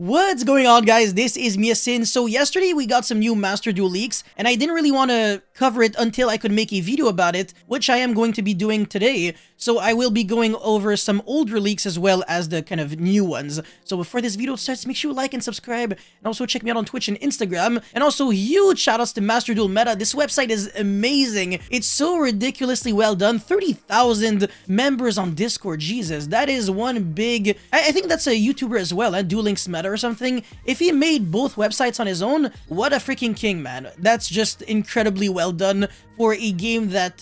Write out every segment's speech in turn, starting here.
What's going on, guys? This is Miasin. So yesterday we got some new Master Duel leaks, and I didn't really want to cover it until I could make a video about it, which I am going to be doing today. So I will be going over some older leaks as well as the kind of new ones. So before this video starts, make sure you like and subscribe, and also check me out on Twitch and Instagram. And also huge shoutouts to Master Duel Meta. This website is amazing. It's so ridiculously well done. 30,000 members on Discord. Jesus, that is one big... I think that's a YouTuber as well, Duel Links Meta or something. If he made both websites on his own, what a freaking king, man. That's just incredibly well done for a game that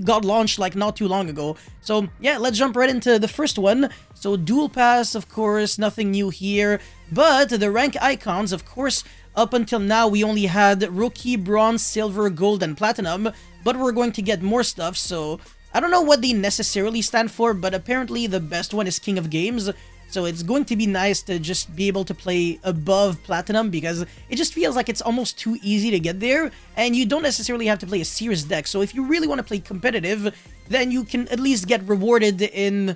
got launched like not too long ago. So yeah, let's jump right into the first one. So Duel Pass, of course, nothing new here, but the rank icons, of course, up until now we only had Rookie, Bronze, Silver, Gold, and Platinum, but we're going to get more stuff, so I don't know what they necessarily stand for, but apparently the best one is King of Games. So it's going to be nice to just be able to play above Platinum, because it just feels like it's almost too easy to get there, and you don't necessarily have to play a serious deck. So if you really want to play competitive, then you can at least get rewarded in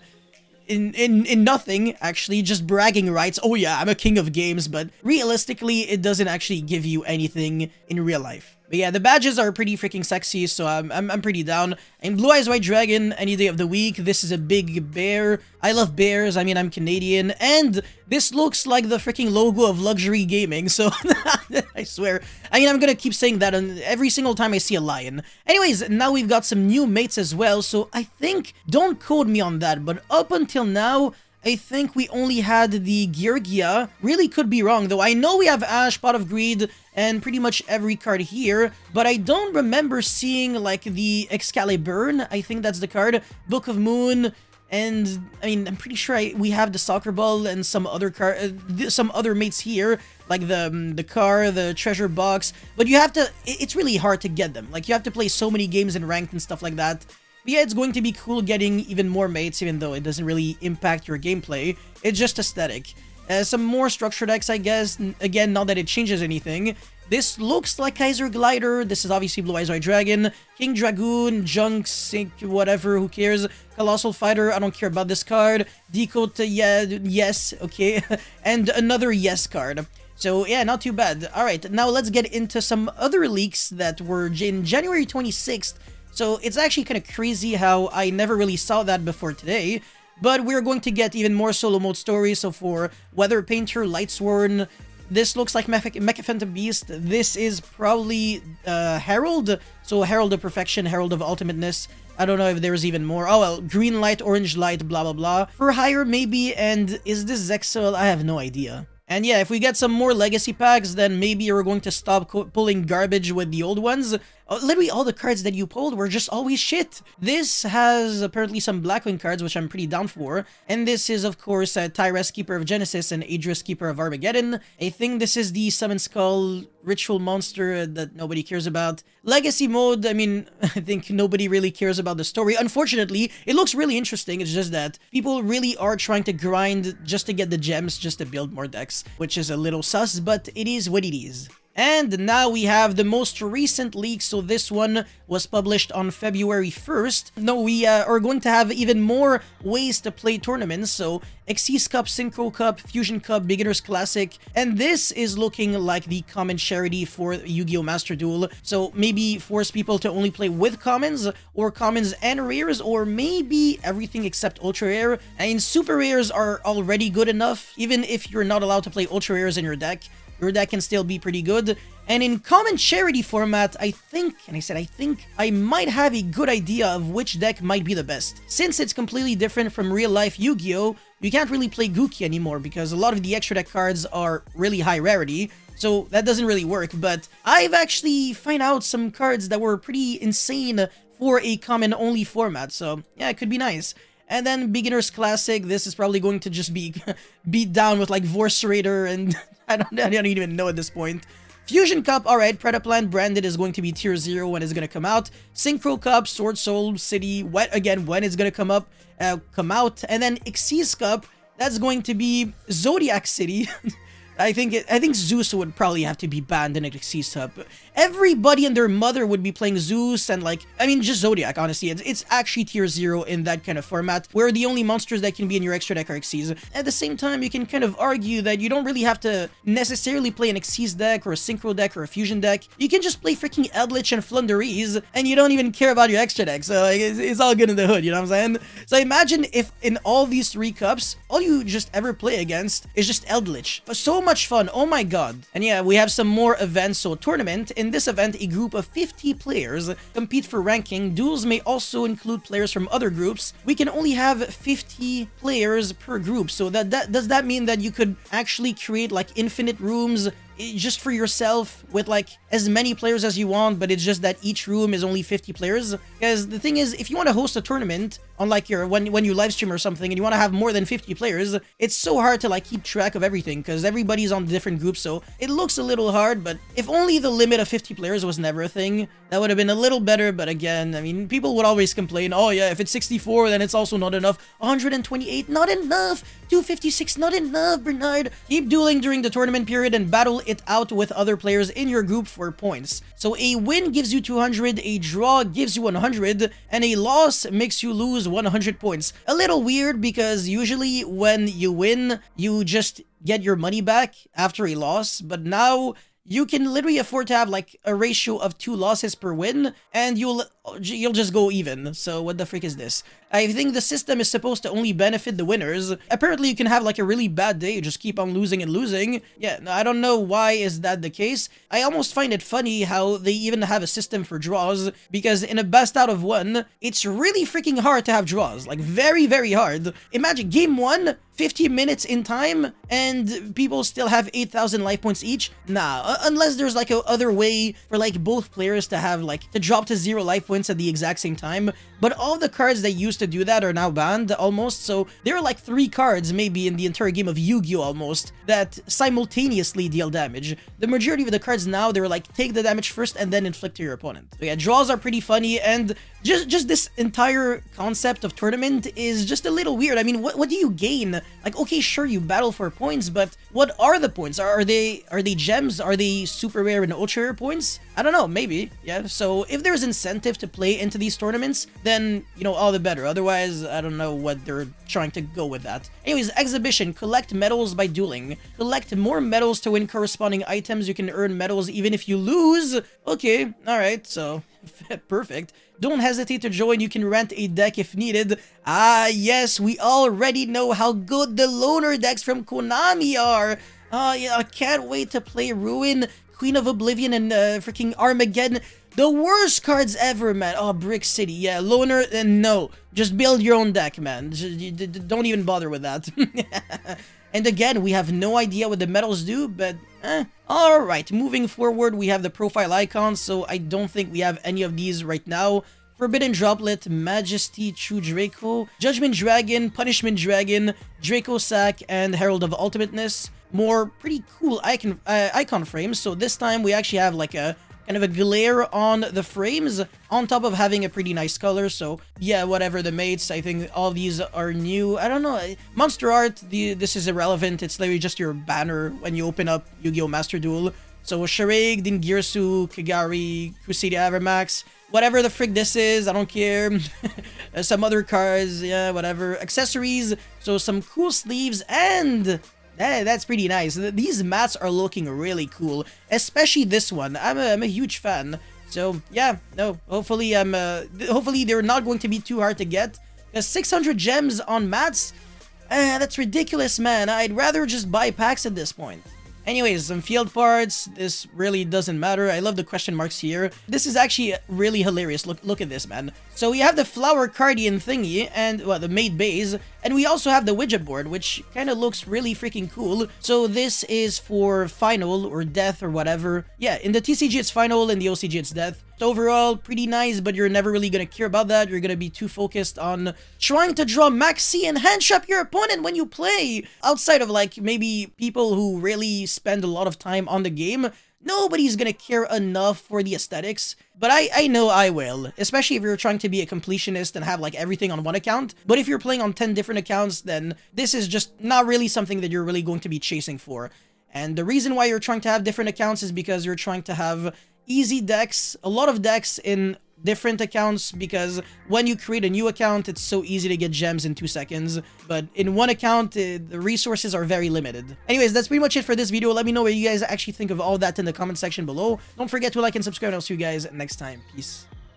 nothing, actually, just bragging rights. Oh yeah, I'm a king of games, but realistically, it doesn't actually give you anything in real life. But yeah, the badges are pretty freaking sexy, so I'm pretty down. And Blue Eyes White Dragon, any day of the week. This is a big bear. I love bears. I mean, I'm Canadian. And this looks like the freaking logo of luxury gaming, so I swear. I mean, I'm gonna keep saying that every single time I see a lion. Anyways, now we've got some new mates as well, so I think, don't quote me on that, but up until now, I think we only had the Georgia. Really could be wrong, though. I know we have Ash, Pot of Greed, and pretty much every card here, but I don't remember seeing, like, the Excalibur. I think that's the card. Book of Moon, and, I mean, I'm pretty sure we have the Soccer Ball and some other some other mates here, like the car, the treasure box, but you have to... It's really hard to get them. Like, you have to play so many games in ranked and stuff like that. But yeah, it's going to be cool getting even more mates, even though it doesn't really impact your gameplay. It's just aesthetic. Some more structure decks, I guess. Again, not that it changes anything. This looks like Kaiser Glider. This is obviously Blue Eyes White Dragon. King Dragoon, Junk, Sink, whatever, who cares? Colossal Fighter, I don't care about this card. Decode, yeah, yes, okay. And another yes card. So yeah, not too bad. Alright, now let's get into some other leaks that were in January 26th. So it's actually kind of crazy how I never really saw that before today. But we're going to get even more solo mode stories. So for Weather Painter, Lightsworn, this looks like Mecha Phantom Beast. This is probably Herald. So Herald of Perfection, Herald of Ultimateness. I don't know if there's even more. Oh well, Green Light, Orange Light, blah blah blah. For Hire maybe, and is this Zexel? I have no idea. And yeah, if we get some more legacy packs, then maybe we're going to stop pulling garbage with the old ones. Literally all the cards that you pulled were just always shit. This has apparently some Blackwing cards, which I'm pretty down for. And this is, of course, Tyrus, Keeper of Genesis, and Adris, Keeper of Armageddon. I think this is the Summon Skull Ritual Monster that nobody cares about. Legacy mode, I mean, I think nobody really cares about the story. Unfortunately, it looks really interesting. It's just that people really are trying to grind just to get the gems, just to build more decks, which is a little sus, but it is what it is. And now we have the most recent leak. So this one was published on February 1st. No, we are going to have even more ways to play tournaments. So Xyz Cup, Synchro Cup, Fusion Cup, Beginner's Classic. And this is looking like the common charity for Yu-Gi-Oh! Master Duel. So maybe force people to only play with commons, or commons and rares, or maybe everything except ultra rare. I mean, super rares are already good enough. Even if you're not allowed to play ultra rares in your deck can still be pretty good. And in common charity format, I think, and I said I think, I might have a good idea of which deck might be the best. Since it's completely different from real-life Yu-Gi-Oh!, you can't really play Gookie anymore because a lot of the extra deck cards are really high rarity, so that doesn't really work. But I've actually found out some cards that were pretty insane for a common-only format, so yeah, it could be nice. And then Beginner's Classic, this is probably going to just be beat down with like Vorse Raider and I don't even know at this point. Fusion Cup, alright, Predaplant Branded is going to be tier 0 when it's going to come out. Synchro Cup, Sword Soul City, again, when it's going to come out. And then Xyz Cup, that's going to be Zodiac City. I think Zeus would probably have to be banned in Xyz Hub. Everybody and their mother would be playing Zeus, and like, I mean, just Zodiac, honestly. It's actually tier 0 in that kind of format, where the only monsters that can be in your extra deck are Xyz. At the same time, you can kind of argue that you don't really have to necessarily play an Xyz deck, or a Synchro deck, or a Fusion deck. You can just play freaking Eldritch and Flunderees, and you don't even care about your extra deck, so like, it's all good in the hood, you know what I'm saying? So imagine if in all these 3 cups, all you just ever play against is just Eldritch. So much fun, oh my god. And yeah, we have some more events. So tournament. In this event, a group of 50 players compete for ranking. Duels may also include players from other groups. We can only have 50 players per group. So does that mean that you could actually create like infinite rooms just for yourself with like as many players as you want, but it's just that each room is only 50 players? Because the thing is, if you want to host a tournament on like your when you live stream or something and you want to have more than 50 players, it's so hard to like keep track of everything because everybody's on different groups, so it looks a little hard. But if only the limit of 50 players was never a thing, that would have been a little better. But again, I mean, people would always complain, oh yeah, if it's 64 then it's also not enough, 128 not enough, 256 not enough, Bernard. Keep dueling during the tournament period and battle it out with other players in your group for points. So a win gives you 200, a draw gives you 100, and a loss makes you lose 100 points. A little weird because usually when you win, you just get your money back after a loss, but now you can literally afford to have like a ratio of 2 losses per win, and you'll just go even. So what the frick is this? I think the system is supposed to only benefit the winners. Apparently you can have like a really bad day, just keep on losing and losing. Yeah, I don't know why is that the case. I almost find it funny how they even have a system for draws, because in a best out of 1, it's really freaking hard to have draws. Like very, very hard. Imagine game 1, 50 minutes in time, and people still have 8,000 life points each? Nah, unless there's like a other way for like both players to have like, to drop to 0 life points at the exact same time. But all the cards that used to do that are now banned almost, so there are like 3 cards maybe in the entire game of Yu-Gi-Oh! Almost that simultaneously deal damage. The majority of the cards now, they're like take the damage first and then inflict to your opponent. So yeah, draws are pretty funny, and just this entire concept of tournament is just a little weird. I mean, what do you gain? Like, okay, sure, you battle for points, but what are the points? Are they gems? Are they super rare and ultra rare points? I don't know, maybe. Yeah, so if there's incentive to play into these tournaments, then, you know, all the better. Otherwise, I don't know what they're trying to go with that. Anyways, exhibition. Collect medals by dueling. Collect more medals to win corresponding items. You can earn medals even if you lose. Okay, alright, so perfect. Don't hesitate to join. You can rent a deck if needed. Ah, yes, we already know how good the loner decks from Konami are. Yeah, I can't wait to play Ruin, Queen of Oblivion, and freaking Armageddon. The worst cards ever, man. Oh, Brick City. Yeah, loner, no. Just build your own deck, man. Don't even bother with that. And again, we have no idea what the medals do, but alright, moving forward, we have the profile icons, so I don't think we have any of these right now. Forbidden Droplet, Majesty, True Draco, Judgment Dragon, Punishment Dragon, Draco Sack, and Herald of Ultimateness. More pretty cool icon frames, so this time we actually have like a kind of a glare on the frames, on top of having a pretty nice color. So yeah, whatever the mates, I think all these are new. I don't know, monster art, this is irrelevant. It's literally just your banner when you open up Yu-Gi-Oh! Master Duel. So Charade, Dingirsu, Kagari, Crusader Avermax, whatever the frick this is, I don't care. Some other cards, yeah, whatever. Accessories, so some cool sleeves, and that's pretty nice. These mats are looking really cool, especially this one. I'm a huge fan. So yeah, no, hopefully hopefully they're not going to be too hard to get. 600 gems on mats, that's ridiculous, man. I'd rather just buy packs at this point. Anyways, some field parts. This really doesn't matter. I love the question marks here. This is actually really hilarious. Look at this, man. So we have the flower cardian thingy and, well, the maid base, and we also have the widget board, which kind of looks really freaking cool. So this is for final or death or whatever. Yeah, in the TCG it's final, in the OCG it's death. So overall, pretty nice, but you're never really gonna care about that. You're gonna be too focused on trying to draw max C and hand trap your opponent when you play. Outside of like maybe people who really spend a lot of time on the game, nobody's gonna care enough for the aesthetics. But I know I will, especially if you're trying to be a completionist and have like everything on one account. But if you're playing on 10 different accounts, then this is just not really something that you're really going to be chasing for. And the reason why you're trying to have different accounts is because you're trying to have easy decks, a lot of decks in different accounts, because when you create a new account, it's so easy to get gems in 2 seconds, but in one account, the resources are very limited. Anyways, that's pretty much it for this video. Let me know what you guys actually think of all that in the comment section below. Don't forget to like and subscribe, and I'll see you guys next time. Peace.